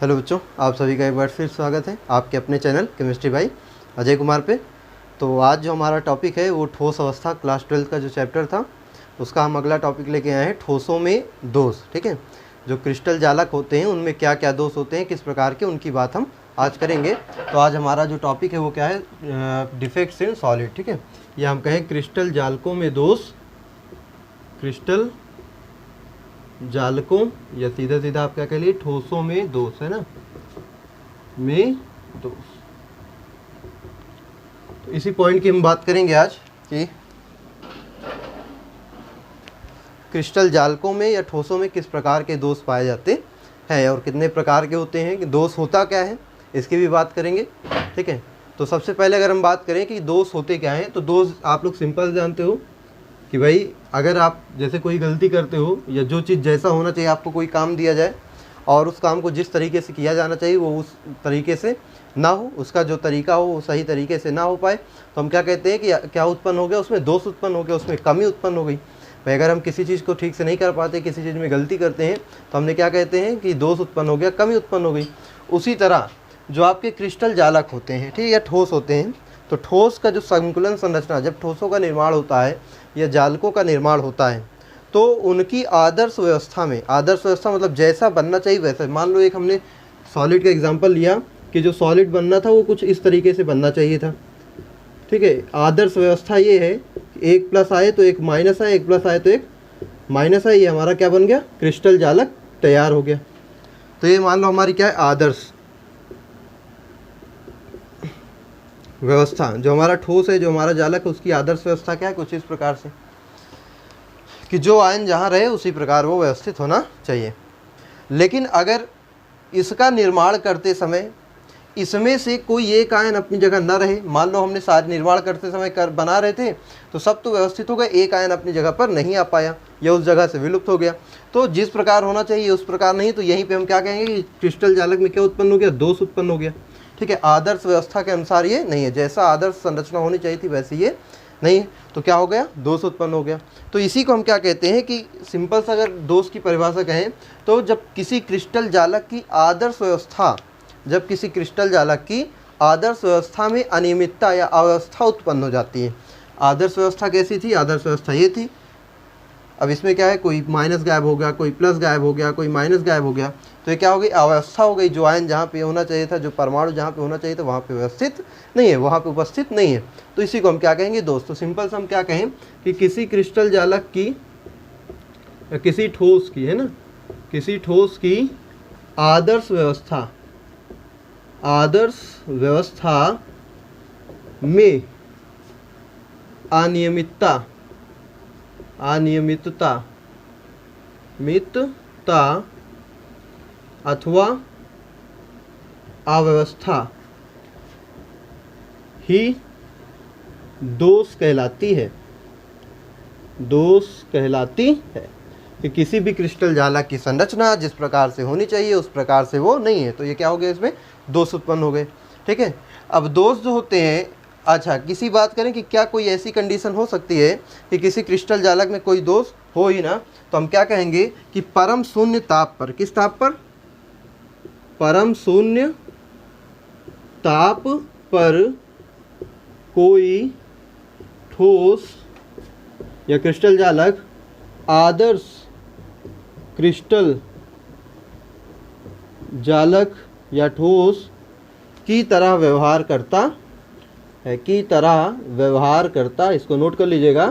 Hello बच्चों, आप सभी का एक बार फिर स्वागत है आपके अपने चैनल केमिस्ट्री भाई अजय कुमार पे। तो आज जो हमारा टॉपिक है वो ठोस अवस्था क्लास 12 का जो चैप्टर था उसका हम अगला टॉपिक लेके आए हैं, ठोसों में दोष। ठीक है, जो क्रिस्टल जालक होते हैं उनमें क्या क्या दोष होते हैं, किस प्रकार के, उनकी बात हम आज करेंगे। तो आज हमारा जो टॉपिक है वो क्या है, डिफेक्ट्स इन सॉलिड। ठीक है, या हम कहें क्रिस्टल जालकों में दोष, क्रिस्टल जालकों या सीधा सीधा आप क्या कह लिए, ठोसों में दोष, है ना, में दोष। तो इसी पॉइंट की हम बात करेंगे आज कि क्रिस्टल जालकों में या ठोसों में किस प्रकार के दोष पाए जाते हैं और कितने प्रकार के होते हैं, कि दोष होता क्या है, इसकी भी बात करेंगे। ठीक है, तो सबसे पहले अगर हम बात करें कि दोष होते क्या हैं, तो दोष आप लोग सिंपल जानते हो कि भाई अगर आप जैसे कोई गलती करते हो या जो चीज़ जैसा होना चाहिए, आपको कोई काम दिया जाए और उस काम को जिस तरीके से किया जाना चाहिए वो उस तरीके से ना हो, उसका जो तरीका हो वो सही तरीके से ना हो पाए, तो हम क्या कहते हैं कि क्या उत्पन्न हो गया, उसमें दोष उत्पन्न हो गया, उसमें कमी उत्पन्न हो गई। भाई अगर हम किसी चीज़ को ठीक से नहीं कर पाते, किसी चीज़ में गलती करते हैं, तो हमने क्या कहते हैं कि दोष उत्पन्न हो गया, कमी उत्पन्न हो गई। उसी तरह जो आपके क्रिस्टल जालक होते हैं, ठीक है, या ठोस होते हैं, तो ठोस का जो संकुलन संरचना, जब ठोसों का निर्माण होता है या जालकों का निर्माण होता है, तो उनकी आदर्श व्यवस्था में, आदर्श व्यवस्था मतलब जैसा बनना चाहिए वैसा। मान लो एक हमने सॉलिड का एग्जांपल लिया कि जो सॉलिड बनना था वो कुछ इस तरीके से बनना चाहिए था। ठीक है, आदर्श व्यवस्था ये है, एक प्लस आए तो एक माइनस आए, एक प्लस आए तो एक माइनस आए, ये हमारा क्या बन गया, क्रिस्टल जालक तैयार हो गया। तो ये मान लो हमारी क्या है, आदर्श व्यवस्था। जो हमारा ठोस है, जो हमारा जालक है, उसकी आदर्श व्यवस्था क्या है, कुछ इस प्रकार से कि जो आयन जहाँ रहे उसी प्रकार वो व्यवस्थित होना चाहिए। लेकिन अगर इसका निर्माण करते समय इसमें से कोई एक आयन अपनी जगह न रहे, मान लो हमने सारे निर्माण करते समय बना रहे थे तो सब तो व्यवस्थित हो गए, एक आयन अपनी जगह पर नहीं आ पाया या उस जगह से विलुप्त हो गया, तो जिस प्रकार होना चाहिए उस प्रकार नहीं, तो यहीं पे हम क्या कहेंगे कि क्रिस्टल जालक में क्या उत्पन्न हो गया, दोष उत्पन्न हो गया। ठीक है, आदर्श व्यवस्था के अनुसार ये नहीं है, जैसा आदर्श संरचना होनी चाहिए थी वैसे ये नहीं है, तो क्या हो गया, दोष उत्पन्न हो गया। तो इसी को हम क्या कहते हैं कि सिंपल सा अगर दोष की परिभाषा कहें तो जब किसी क्रिस्टल जालक की आदर्श व्यवस्था, जब किसी क्रिस्टल जालक की आदर्श व्यवस्था में अनियमितता या अव्यवस्था उत्पन्न हो जाती है। आदर्श व्यवस्था कैसी थी, आदर्श व्यवस्था ये थी, अब इसमें क्या है, कोई माइनस गायब हो गया, कोई प्लस गायब हो गया, कोई माइनस गायब हो गया, तो ये क्या हो गई, अव्यवस्था हो गई। जो आयन जहाँ पे होना चाहिए था, जो परमाणु जहाँ पे होना चाहिए था वहाँ पे व्यवस्थित नहीं है, वहाँ पे उपस्थित नहीं है, तो इसी को हम क्या कहेंगे, दोष। तो सिंपल से हम क्या कहें कि किसी क्रिस्टल जालक की, किसी ठोस की, है ना, किसी ठोस की आदर्श व्यवस्था, आदर्श व्यवस्था में अनियमितता, अनियमितता मितता अथवा अव्यवस्था ही दोष कहलाती है, दोष कहलाती है। कि किसी भी क्रिस्टल जालक की संरचना जिस प्रकार से होनी चाहिए उस प्रकार से वो नहीं है, तो ये क्या हो गया, इसमें दोष उत्पन्न हो गए। ठीक है, अब दोष जो होते हैं, अच्छा किसी बात करें कि क्या कोई ऐसी कंडीशन हो सकती है कि किसी क्रिस्टल जालक में कोई दोष हो ही ना, तो हम क्या कहेंगे कि परम शून्य ताप पर, किस ताप पर, परम शून्य ताप पर कोई ठोस या क्रिस्टल जालक आदर्श क्रिस्टल जालक या ठोस की तरह व्यवहार करता है, की तरह व्यवहार करता। इसको नोट कर लीजिएगा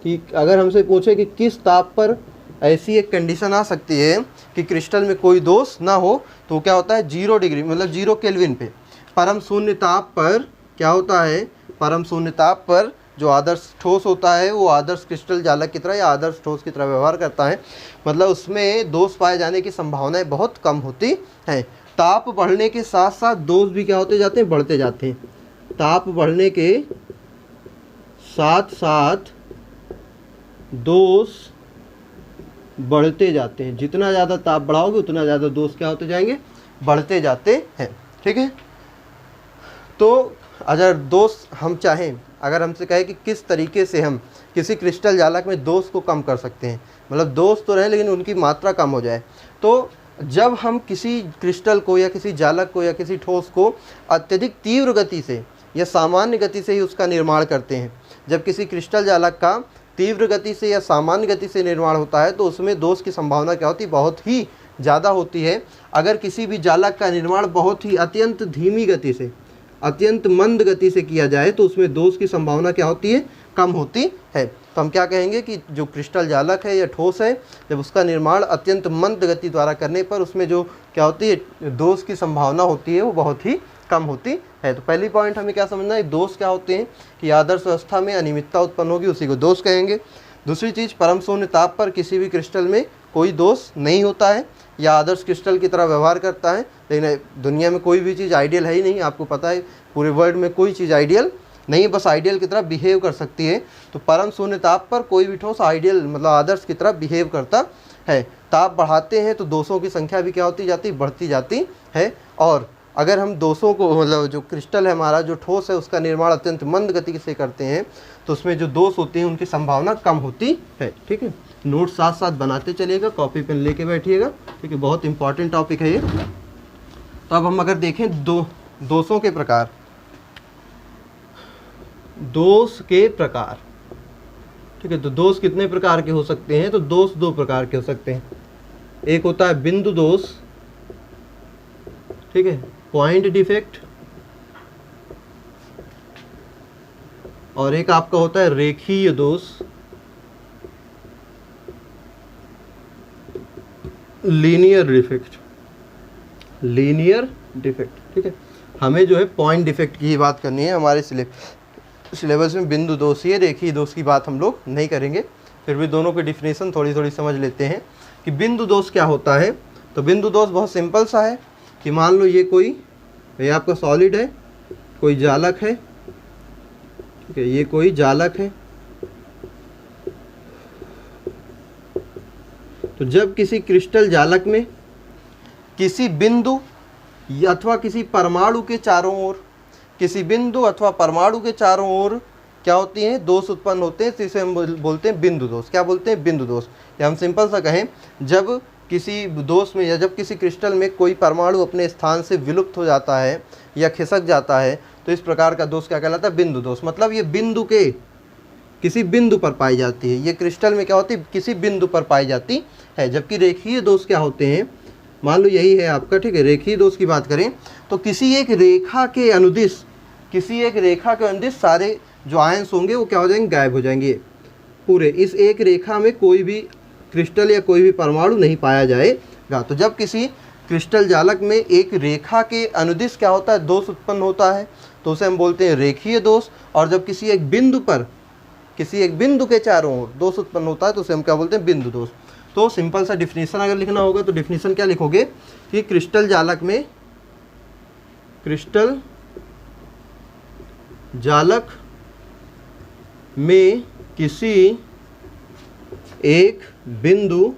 कि अगर हमसे पूछे कि किस ताप पर ऐसी एक कंडीशन आ सकती है कि क्रिस्टल में कोई दोष ना हो, तो क्या होता है, 0 डिग्री मतलब 0 केल्विन पे, परम शून्य ताप पर क्या होता है, परम शून्य ताप पर जो आदर्श ठोस होता है वो आदर्श क्रिस्टल जालक की तरह या आदर्श ठोस की तरह व्यवहार करता है, मतलब उसमें दोष पाए जाने की संभावनाएं बहुत कम होती हैं। ताप बढ़ने के साथ साथ दोष भी क्या होते जाते हैं, बढ़ते जाते हैं। ताप बढ़ने के साथ साथ दोष बढ़ते जाते हैं, जितना ज़्यादा ताप बढ़ाओगे उतना ज़्यादा दोष क्या होते जाएंगे, बढ़ते जाते हैं। ठीक है, तो अगर दोष हम चाहें, अगर हमसे कहे कि किस तरीके से हम किसी क्रिस्टल जालक में दोष को कम कर सकते हैं, मतलब दोष तो रहे लेकिन उनकी मात्रा कम हो जाए, तो जब हम किसी क्रिस्टल को या किसी जालक को या किसी ठोस को अत्यधिक तीव्र गति से या सामान्य गति से ही उसका निर्माण करते हैं, जब किसी क्रिस्टल जालक का तीव्र गति से या सामान्य गति से निर्माण होता है तो उसमें दोष की संभावना क्या होती है, बहुत ही ज़्यादा होती है। अगर किसी भी जालक का निर्माण बहुत ही अत्यंत धीमी गति से, अत्यंत मंद गति से किया जाए तो उसमें दोष की संभावना क्या होती है, कम होती है। तो हम क्या कहेंगे कि जो क्रिस्टल जालक है या ठोस है, जब उसका निर्माण अत्यंत मंद गति द्वारा करने पर उसमें जो क्या होती है, दोष की संभावना होती है वो बहुत ही कम होती है। तो पहली पॉइंट हमें क्या समझना है, दोष क्या होते हैं कि आदर्श व्यवस्था में अनियमितता उत्पन्न होगी, उसी को दोष कहेंगे। दूसरी चीज़, परम शून्य ताप पर किसी भी क्रिस्टल में कोई दोष नहीं होता है या आदर्श क्रिस्टल की तरह व्यवहार करता है। लेकिन दुनिया में कोई भी चीज़ आइडियल है ही नहीं, आपको पता है पूरे वर्ल्ड में कोई चीज़ आइडियल नहीं, बस आइडियल की तरह बिहेव कर सकती है। तो परम शून्य ताप पर कोई भी ठोस आइडियल मतलब आदर्श की तरह बिहेव करता है। ताप बढ़ाते हैं तो दोषों की संख्या भी क्या होती जाती, बढ़ती जाती है। और अगर हम दोषों को मतलब जो क्रिस्टल है हमारा, जो ठोस है, उसका निर्माण अत्यंत मंद गति से करते हैं तो उसमें जो दोष होते हैं उनकी संभावना कम होती है। ठीक है, नोट साथ साथ बनाते चलिएगा, कॉपी पेन लेके बैठिएगा। ठीक है, बहुत इंपॉर्टेंट टॉपिक है ये। तो अब हम अगर देखें दोषों के प्रकार, दोष के प्रकार, ठीक है, तो दोष कितने प्रकार के हो सकते हैं, तो दोष दो प्रकार के हो सकते हैं। एक होता है बिंदु दोष, ठीक है, पॉइंट डिफेक्ट, और एक आपका होता है रेखीय दोष, लीनियर डिफेक्ट, लीनियर डिफेक्ट। ठीक है, हमें जो है पॉइंट डिफेक्ट की ही बात करनी है। हमारे सिलेबस में बिंदु दोष या रेखीय दोष की बात हम लोग नहीं करेंगे, फिर भी दोनों की डिफिनेशन थोड़ी थोड़ी समझ लेते हैं कि बिंदु दोष क्या होता है। तो बिंदु दोष बहुत सिंपल सा है कि मान लो ये आपका सॉलिड है, कोई जालक है, ठीक है, ये कोई जालक है। तो जब किसी क्रिस्टल जालक में किसी बिंदु अथवा किसी परमाणु के चारों ओर, किसी बिंदु अथवा परमाणु के चारों ओर क्या होती हैं, दोष उत्पन्न होते हैं, जिसे हम बोलते हैं बिंदु दोष। क्या बोलते हैं, बिंदु दोष। या हम सिंपल सा कहें, जब किसी दोष में या जब किसी क्रिस्टल में कोई परमाणु अपने स्थान से विलुप्त हो जाता है या खिसक जाता है तो इस प्रकार का दोष क्या कहलाता है, बिंदु दोष। मतलब ये बिंदु के किसी बिंदु पर पाई जाती है, ये क्रिस्टल में क्या होती है, किसी बिंदु पर पाई जाती है। जबकि रेखीय दोष क्या होते हैं, मान लो यही है आपका, ठीक है, रेखीय दोष की बात करें तो किसी एक रेखा के अनुदिश, किसी एक रेखा के अनुदिश सारे जो आयंस होंगे वो क्या हो जाएंगे, गायब हो जाएंगे। पूरे इस एक रेखा में कोई भी क्रिस्टल या कोई भी परमाणु नहीं पाया जाएगा। तो जब किसी क्रिस्टल जालक में एक रेखा के अनुदिश क्या होता है, दोष उत्पन्न होता है, तो उसे हम बोलते हैं रेखीय दोष। और जब किसी एक बिंदु पर, किसी एक बिंदु के चारों ओर दोष उत्पन्न होता है तो उसे हम क्या बोलते हैं, बिंदु दोष। तो सिंपल सा डिफिनीशन अगर लिखना होगा तो डिफिनीशन क्या लिखोगे कि क्रिस्टल जालक में, क्रिस्टल जालक में किसी एक बिंदु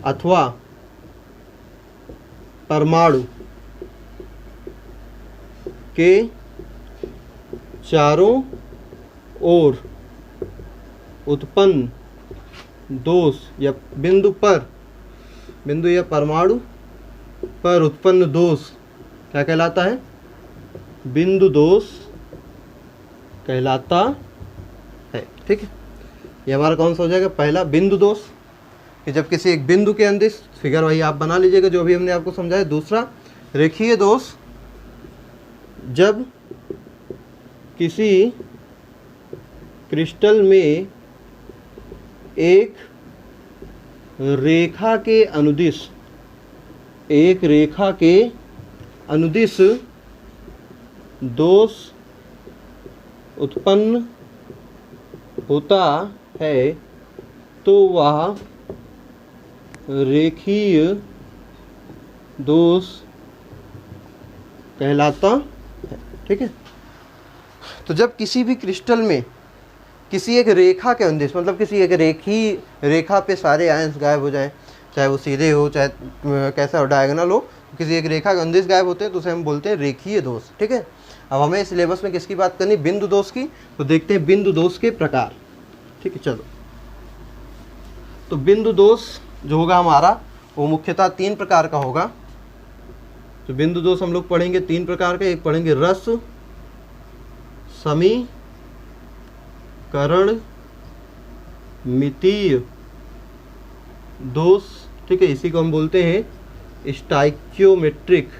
अथवा परमाणु के चारों ओर उत्पन्न दोष या बिंदु या परमाणु पर उत्पन्न दोष क्या कहलाता है, बिंदु दोष कहलाता है। ठीक है, ये हमारा कौन सा हो जाएगा, पहला बिंदु दोष, कि जब किसी एक बिंदु के अंदिश, फिगर वही आप बना लीजिएगा जो भी हमने आपको समझाया। दूसरा रेखीय दोष, जब किसी क्रिस्टल में एक रेखा के अनुदिश, एक रेखा के अनुदिश दोष उत्पन्न होता है तो वह रेखीय दोष कहलाता है। ठीक है, तो जब किसी भी क्रिस्टल में किसी एक रेखा के अनुदिश, मतलब किसी एक रेखा पे सारे आयंस गायब हो जाएं, चाहे वो सीधे हो चाहे कैसा हो, डायगोनल हो, किसी एक रेखा के अनुदिश गायब होते हैं तो उसे हम बोलते हैं रेखीय दोष। ठीक है, अब हमें सिलेबस में किसकी बात करनी, बिंदु दोष की। तो देखते हैं बिंदु दोष के प्रकार। ठीक है, चलो, तो बिंदु दोष जो होगा हमारा वो मुख्यतः 3 प्रकार का होगा। तो बिंदु दोष हम लोग पढ़ेंगे 3 प्रकार का। एक पढ़ेंगे रस समीकरण मितीय दोष, ठीक है, इसी को हम बोलते हैं स्टाइक्योमेट्रिक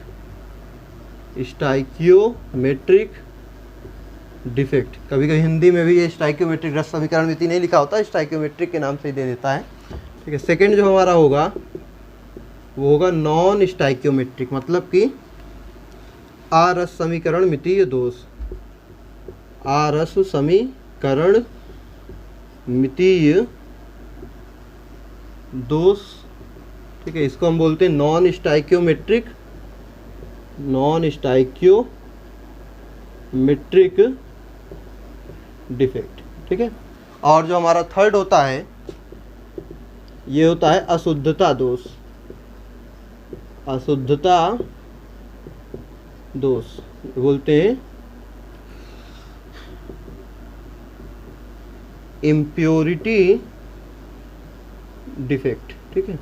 डिफेक्ट। कभी कभी हिंदी में भी ये स्टाइक्योमेट्रिक रस समीकरण मिति नहीं लिखा होता, स्टाइक्योमेट्रिक के नाम से ही दे देता है, ठीक है। सेकंड जो हमारा होगा वो होगा नॉन स्टाइक्योमेट्रिक, मतलब कि आरस समीकरण मितीय दोष, आरस समीकरण मितीय दोष, ठीक है। इसको हम बोलते हैं नॉन स्टाइक्योमेट्रिक डिफेक्ट, ठीक है। और जो हमारा थर्ड होता है ये होता है अशुद्धता दोष, अशुद्धता दोष बोलते हैं इम्प्योरिटी डिफेक्ट, ठीक है,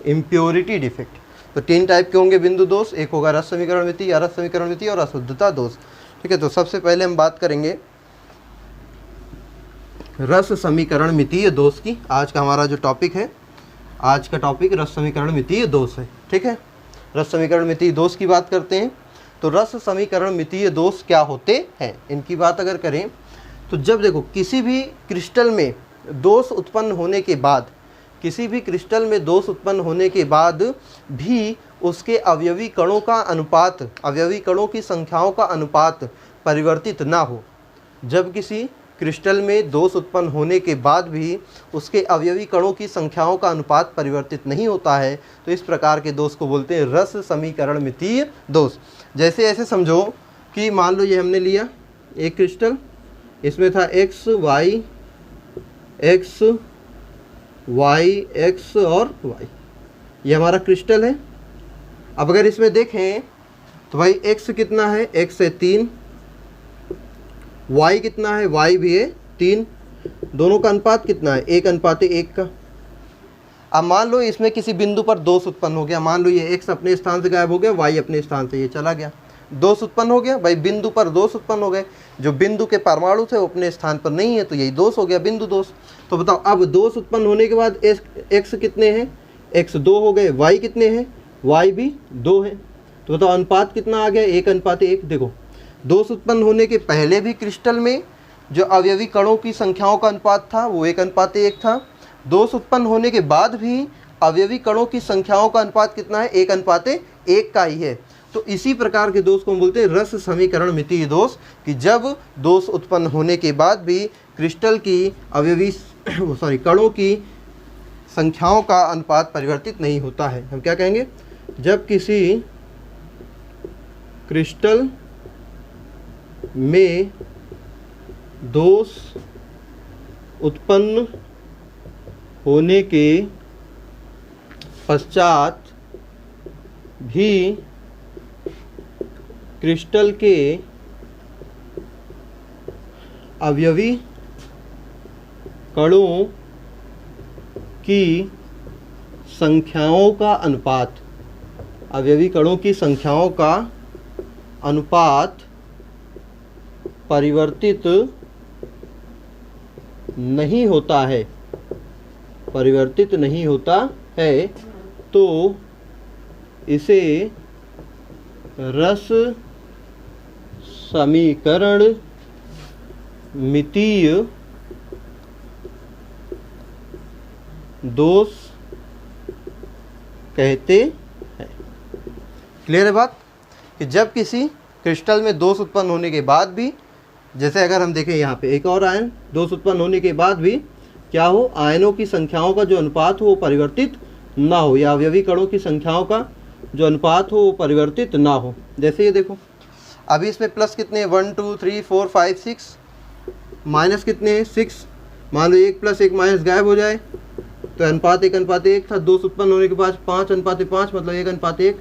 इम्प्योरिटी डिफेक्ट। तो 3 टाइप के होंगे बिंदु दोष, एक होगा रस समीकरण मिति, अरस समीकरण मिति और अशुद्धता दोष, ठीक है। तो सबसे पहले हम बात करेंगे रस समीकरण मितीय दोष की। आज का हमारा जो टॉपिक है, आज का टॉपिक रस समीकरण मितीय दोष है, ठीक है। रस समीकरण मितीय दोष की बात करते हैं। तो रस समीकरण मितीय दोष क्या होते हैं, इनकी बात अगर करें तो जब देखो किसी भी क्रिस्टल में दोष उत्पन्न होने के बाद, किसी भी क्रिस्टल में दोष उत्पन्न होने के बाद भी उसके अवयवी कणों का अनुपात, अवयवी कणों की संख्याओं का अनुपात परिवर्तित ना हो, जब किसी क्रिस्टल में दोष उत्पन्न होने के बाद भी उसके अवयवी कणों की संख्याओं का अनुपात परिवर्तित नहीं होता है, तो इस प्रकार के दोष को बोलते हैं रस समीकरण मितीय दोष। जैसे ऐसे समझो कि मान लो ये हमने लिया एक क्रिस्टल, इसमें था x y और y, ये हमारा क्रिस्टल है। अब अगर इसमें देखें तो भाई x कितना है, x है 3, y कितना है, y भी है 3, दोनों का अनुपात कितना है, 1:1 का। अब मान लो इसमें किसी बिंदु पर दोष उत्पन्न हो गया, मान लो ये x अपने स्थान से गायब हो गया, y अपने स्थान से ये चला गया, दोष उत्पन्न हो गया। भाई बिंदु पर दोष उत्पन्न हो गए, जो बिंदु के परमाणु थे वो अपने स्थान पर नहीं है, तो यही दोष हो गया, बिंदु दोष। तो बताओ अब दोष उत्पन्न होने के बाद x कितने हैं, x 2 हो गए, y कितने हैं, y भी 2 है, तो बताओ अनुपात कितना आ गया, 1:1। देखो दोष उत्पन्न होने के पहले भी क्रिस्टल में जो अवयवी कणों की संख्याओं का अनुपात था वो 1:1 था, दोष उत्पन्न होने के बाद भी अवयवी कणों की संख्याओं का अनुपात कितना है, 1:1 का ही है। तो इसी प्रकार के दोष को हम बोलते हैं रस समीकरण मितीय दोष, कि जब दोष उत्पन्न होने के बाद भी क्रिस्टल की अवयवी कणों की संख्याओं का अनुपात परिवर्तित नहीं होता है। हम क्या कहेंगे, जब किसी क्रिस्टल में दोष उत्पन्न होने के पश्चात भी क्रिस्टल के अवयवी कणों की संख्याओं का अनुपात, अवयवी कणों की संख्याओं का अनुपात परिवर्तित नहीं होता है, परिवर्तित नहीं होता है, तो इसे रस समीकरण मितीय दोष कहते हैं। क्लियर है बात, कि जब किसी क्रिस्टल में दोष उत्पन्न होने के बाद भी, जैसे अगर हम देखें यहाँ पे एक और आयन दोष उत्पन्न होने के बाद भी क्या हो, आयनों की संख्याओं का जो अनुपात हो वो परिवर्तित ना हो, या अवयवी कणों की संख्याओं का जो अनुपात हो वो परिवर्तित ना हो। जैसे ये देखो अभी इसमें प्लस कितने हैं, 1 2 3 4 5 6, माइनस कितने हैं, 6। मान लो 1 + 1 माइनस गायब हो जाए तो अनुपात 1:1 था, दोष उत्पन्न होने के बाद 5:5 मतलब 1:1,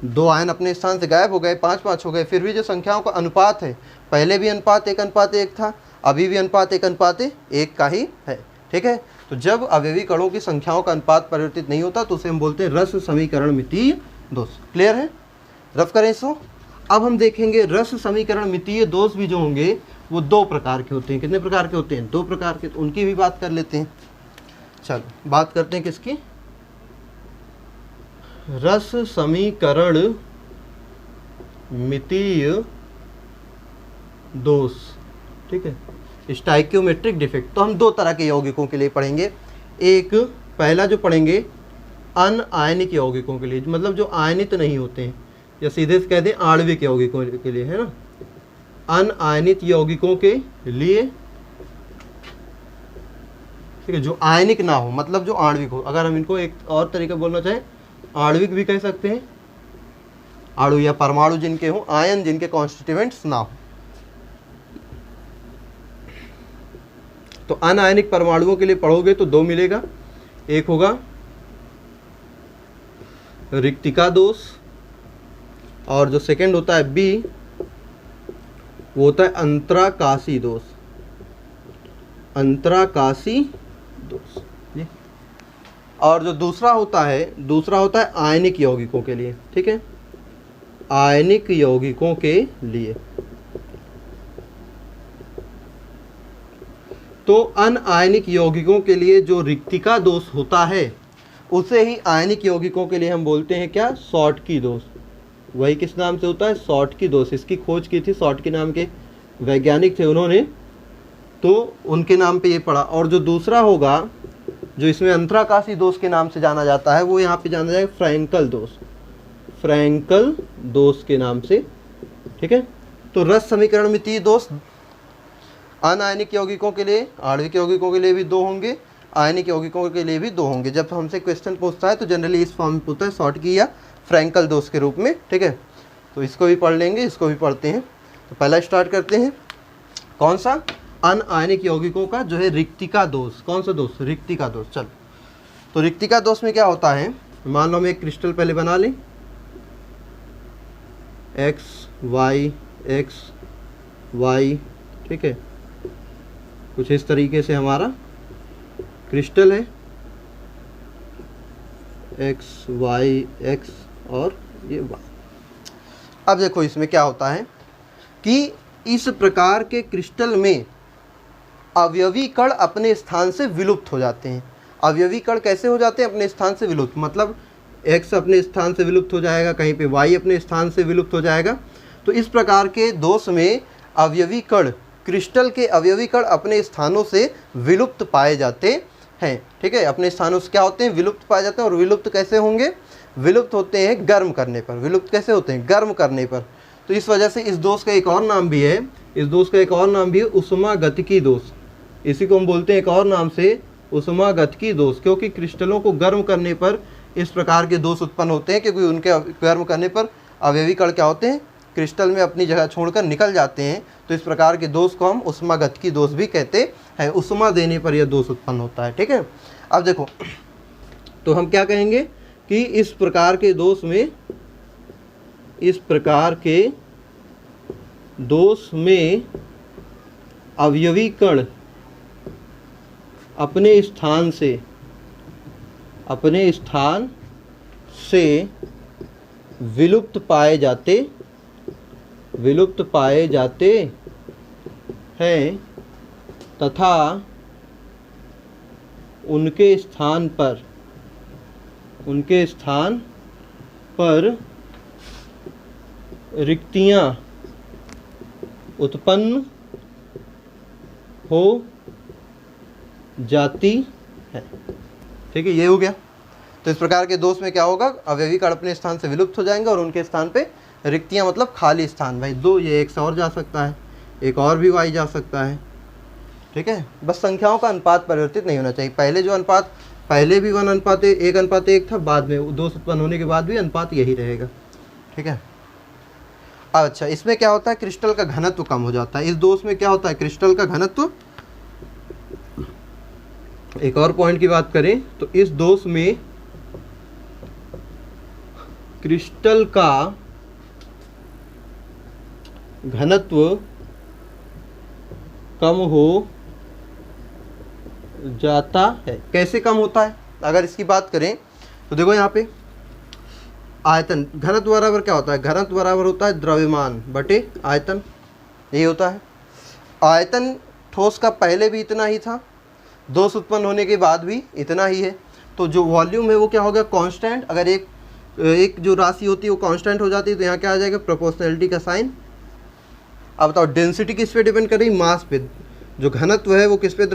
2 आयन अपने स्थान से गायब हो गए, 5 हो गए। फिर भी जो संख्याओं का अनुपात है, पहले भी अनुपात 1:1 था, अभी भी अनुपात 1:1 का ही है। ठीक है। तो जब अवयवी कणों की संख्याओं का अनुपात परिवर्तित नहीं होता तो उसे हम बोलते हैं रस समीकरण मितीय दोष। क्लियर है? रफ करें इसको। अब हम देखेंगे रस समीकरण मितीय दोष भी जो होंगे वो दो प्रकार के होते हैं। कितने प्रकार के होते हैं? दो प्रकार के। तो उनकी भी बात कर लेते हैं। चलो बात करते हैं किसकी? रस समीकरण मितीय दोष। ठीक है, स्टाइक्योमेट्रिक डिफेक्ट। तो हम दो तरह के यौगिकों के लिए पढ़ेंगे। एक पहला जो पढ़ेंगे अनआयनिक यौगिकों के लिए, मतलब जो आयनित नहीं होते हैं, या सीधे से कह दें आणविक यौगिकों के लिए, है ना। अनआयनित यौगिकों के लिए, ठीक है, जो आयनिक ना हो, मतलब जो आणविक हो। अगर हम इनको एक और तरीका बोलना चाहें, आणविक भी कह सकते हैं, अणु या परमाणु जिनके हो, आयन जिनके कॉन्स्टिट्यूएंट्स ना हो। तो अनायनिक परमाणुओं के लिए पढ़ोगे तो दो मिलेगा। एक होगा रिक्तिका दोष, और जो सेकंड होता है बी, वो होता है अंतराकाशी दोष। अंतराकाशी दोष। और जो दूसरा होता है आयनिक यौगिकों के लिए। ठीक है, आयनिक यौगिकों के लिए। तो अनआयनिक यौगिकों के लिए जो रिक्तिका दोष होता है उसे ही आयनिक यौगिकों के लिए हम बोलते हैं क्या? शॉर्टकी दोष। वही किस नाम से होता है? शॉर्टकी दोष। इसकी खोज की थी शॉर्टकी नाम के वैज्ञानिक थे उन्होंने, तो उनके नाम पे ये पड़ा। और जो दूसरा होगा जो इसमें अंतराकाशी दोष के नाम से जाना जाता है, वो यहाँ पे जाना जाएगा फ्रैंकल दोष। फ्रैंकल दोष के नाम से। ठीक है, तो रस समीकरण मितीय दोष अनायनिक यौगिकों के लिए, आणविक यौगिकों के लिए भी दो होंगे, आयनिक यौगिकों के लिए भी दो होंगे। जब हमसे क्वेश्चन पूछता है तो जनरली इस फॉर्म में पूछता है, शॉर्टकी या फ्रैंकल दोष के रूप में। ठीक है, तो इसको भी पढ़ लेंगे, इसको भी पढ़ते हैं। तो पहला स्टार्ट करते हैं, कौन सा? अनआयनिक यौगिकों का जो है रिक्तिका दोष। कौन सा दोष? रिक्तिका दोष। चल, तो रिक्तिका दोष में क्या होता है? मान लो हम एक क्रिस्टल पहले बना लें, एक्स वाई, ठीक है, कुछ इस तरीके से हमारा क्रिस्टल है, एक्स वाई एक्स और ये वाई। अब देखो इसमें क्या होता है कि इस प्रकार के क्रिस्टल में अवयवी कण अपने स्थान से विलुप्त हो जाते हैं। अवयवी कण कैसे हो जाते हैं? अपने स्थान से विलुप्त, मतलब x अपने स्थान से विलुप्त हो जाएगा, कहीं पे y अपने स्थान से विलुप्त हो जाएगा। तो इस प्रकार के दोष में अवयवी कण, क्रिस्टल के अवयवी कण अपने स्थानों से विलुप्त पाए जाते हैं। ठीक है, अपने स्थानों से क्या होते हैं? विलुप्त पाए जाते हैं। और विलुप्त कैसे होंगे? विलुप्त होते हैं गर्म करने पर। विलुप्त कैसे होते हैं? गर्म करने पर। तो इस वजह से इस दोष का एक और नाम भी है, इस दोष का एक और नाम भी है उष्मागतिकी दोष। इसी को हम बोलते हैं एक और नाम से उष्मागतिकी दोष, क्योंकि क्रिस्टलों को गर्म करने पर इस प्रकार के दोष उत्पन्न होते हैं, क्योंकि उनके गर्म करने पर अवयवी कण क्या होते हैं? क्रिस्टल में अपनी जगह छोड़कर निकल जाते हैं। तो इस प्रकार के दोष को हम उष्मागतिकी दोष भी कहते हैं। उष्मा देने पर यह दोष उत्पन्न होता है। ठीक है, अब देखो, तो हम क्या कहेंगे कि इस प्रकार के दोष में, इस प्रकार के दोष में अवयवी कण अपने स्थान से विलुप्त पाए जाते हैं तथा उनके स्थान पर रिक्तियां उत्पन्न हो जाती है। ठीक है, ये हो गया। तो इस प्रकार के दोष में क्या होगा? अवयवी कण अपने स्थान से विलुप्त हो जाएंगे और उनके स्थान पे रिक्तियां, मतलब खाली स्थान। भाई दो, ये एक से और जा सकता है, एक और भी वाई जा सकता है। ठीक है, बस संख्याओं का अनुपात परिवर्तित नहीं होना चाहिए। पहले जो अनुपात, पहले भी 1:1 था, बाद में दोष उत्पन्न होने के बाद भी अनुपात यही रहेगा। ठीक है, अच्छा, इसमें क्या होता है? क्रिस्टल का घनत्व कम हो जाता है। इस दोष में क्या होता है? क्रिस्टल का घनत्व, एक और पॉइंट की बात करें तो इस दोष में क्रिस्टल का घनत्व कम हो जाता है। कैसे कम होता है? अगर इसकी बात करें तो देखो यहाँ पे आयतन, घनत्व बराबर क्या होता है? घनत्व बराबर होता है द्रव्यमान बटे आयतन, यही होता है। आयतन ठोस का पहले भी इतना ही था, दोष उत्पन्न होने के बाद भी इतना ही है। तो जो वॉल्यूम है वो क्या हो गया? कांस्टेंट। अगर एक जो राशि होती है वो कांस्टेंट हो जाती है तो यहाँ क्या आ जाएगा? प्रोपोर्शनैलिटी का साइन। अब बताओ डेंसिटी किस पे डिपेंड कर रही? मास पे। जो घनत्व है वो किस पे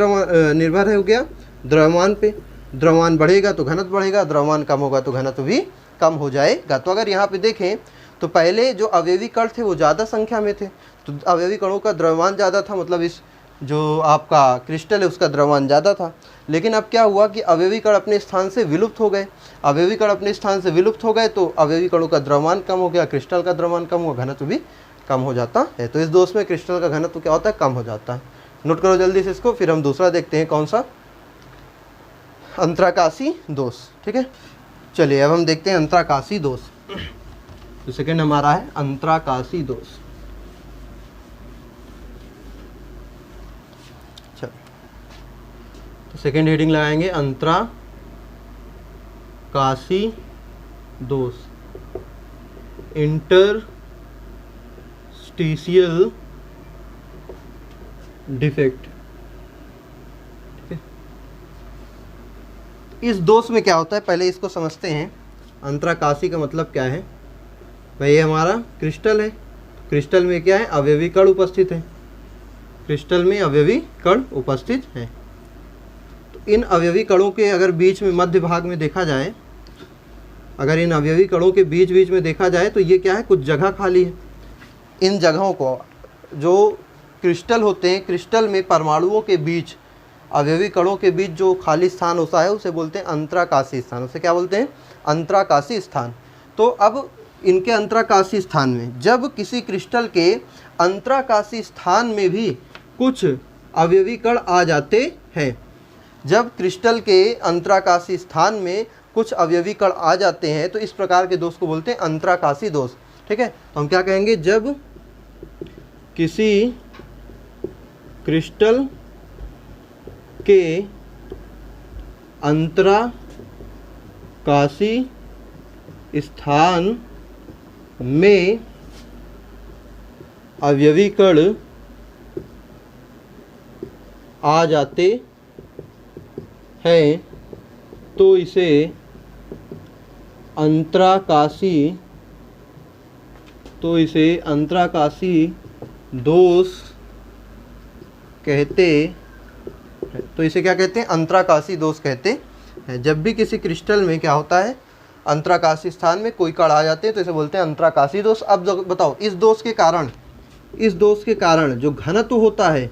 निर्भर है? हो गया द्रव्यमान पे। द्रव्यमान बढ़ेगा तो घनत्व बढ़ेगा, द्रव्यमान कम होगा तो घनत्व भी कम हो जाएगा। तो अगर यहाँ पे देखें तो पहले जो अवयवी कण थे वो ज़्यादा संख्या में थे, तो अवयवी कणों का द्रव्यमान ज़्यादा था, मतलब इस जो आपका क्रिस्टल है उसका द्रव्यमान ज़्यादा था। लेकिन अब क्या हुआ कि अवयवी कण अपने स्थान से विलुप्त हो गए। अवयवी कण अपने स्थान से विलुप्त हो गए तो अवयवी कणों का द्रव्यमान कम हो गया, क्रिस्टल का द्रव्यमान कम हुआ, घनत्व भी कम हो जाता है। तो इस दोष में क्रिस्टल का घनत्व क्या होता है? कम हो जाता है। नोट करो जल्दी से इसको, फिर हम दूसरा देखते हैं कौन सा? अंतराकाशी दोष। ठीक है, चलिए अब हम देखते हैं अंतराकाशी दोष। तो सेकंड हमारा है अंतराकाशी दोष। चलो तो सेकंड हेडिंग लगाएंगे अंतराकाशी दोष, इंटरस्टिशियल डिफेक्ट। इस दोष में क्या होता है पहले इसको समझते हैं। अंतराकाशी का मतलब क्या है? भाई ये हमारा क्रिस्टल है, क्रिस्टल में क्या है? अवयवी कण उपस्थित है। क्रिस्टल में अवयवी कण उपस्थित है। तो इन अवयवी कणों के अगर बीच में मध्य भाग में देखा जाए, अगर इन अवयवी कणों के बीच बीच में देखा जाए तो ये क्या है? कुछ जगह खाली है। इन जगहों को, जो क्रिस्टल होते हैं, क्रिस्टल में परमाणुओं के बीच, अवयवी कणों के बीच जो खाली स्थान होता है उसे बोलते हैं अंतराकाशी स्थान। उसे क्या बोलते हैं? अंतराकाशी स्थान। तो अब इनके अंतराकाशी स्थान में, जब किसी क्रिस्टल के अंतराकाशी स्थान में भी कुछ अवयवी कण आ जाते हैं, जब क्रिस्टल के अंतराकाशी स्थान में कुछ अवयवी कण आ जाते हैं तो इस प्रकार के दोष को बोलते हैं अंतराकाशी दोष। ठीक है, तो हम क्या कहेंगे? जब किसी क्रिस्टल के अंतराकाशी स्थान में अवयवी कण आ जाते हैं तो इसे अंतराकाशी दोष कहते हैं। तो इसे क्या कहते हैं? अंतराकाशी दोष कहते हैं। जब भी किसी क्रिस्टल में क्या होता है? अंतराकाशी स्थान में कोई कण आ जाते हैं तो इसे बोलते हैं अंतराकाशी दोष। अब बताओ इस दोष के कारण जो घनत्व होता है,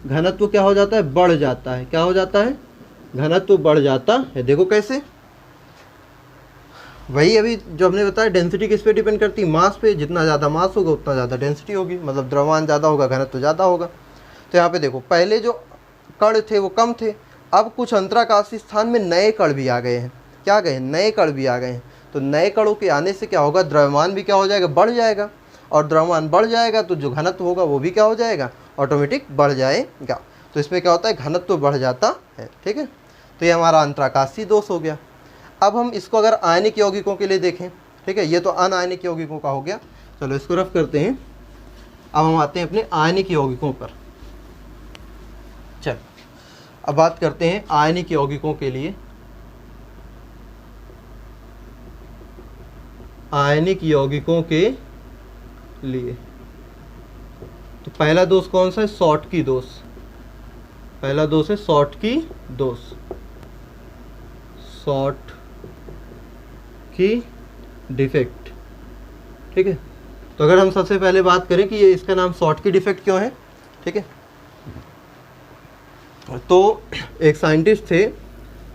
घनत्व क्या हो जाता है? बढ़ जाता है। क्या हो जाता है? घनत्व बढ़ जाता है। देखो कैसे? वही अभी जो हमने बताया, डेंसिटी किस पे डिपेंड करती है? मास पे। जितना ज़्यादा मास होगा उतना ज़्यादा डेंसिटी होगी, मतलब द्रव्यमान ज़्यादा होगा, घनत्व ज़्यादा होगा। तो यहाँ पे देखो पहले जो कण थे वो कम थे, अब कुछ अंतराकाशी स्थान में नए कण भी आ गए हैं। क्या गए? नए कण भी आ गए हैं। तो नए कणों के आने से क्या होगा? द्रव्यमान भी क्या हो जाएगा? बढ़ जाएगा। और द्रव्यमान बढ़ जाएगा तो जो घनत्व होगा वो भी क्या हो जाएगा? ऑटोमेटिक बढ़ जाएगा। तो इसमें क्या होता है? घनत्व बढ़ जाता है। ठीक है, तो ये हमारा अंतराकाशी दोष हो गया। अब हम इसको अगर आयनिक यौगिकों के लिए देखें, ठीक है, ये तो अनायनिक यौगिकों का हो गया। चलो इसको रफ करते हैं। अब हम आते हैं अपने आयनिक यौगिकों पर। चल अब बात करते हैं आयनिक यौगिकों के लिए। आयनिक यौगिकों के लिए तो पहला दोष कौन सा है? शॉटकी दोष। पहला दोष है शॉटकी दोष। Schottky defect. ठीक है, तो अगर हम सबसे पहले बात करें कि ये इसका नाम शॉटकी डिफेक्ट क्यों है, ठीक है, तो एक साइंटिस्ट थे,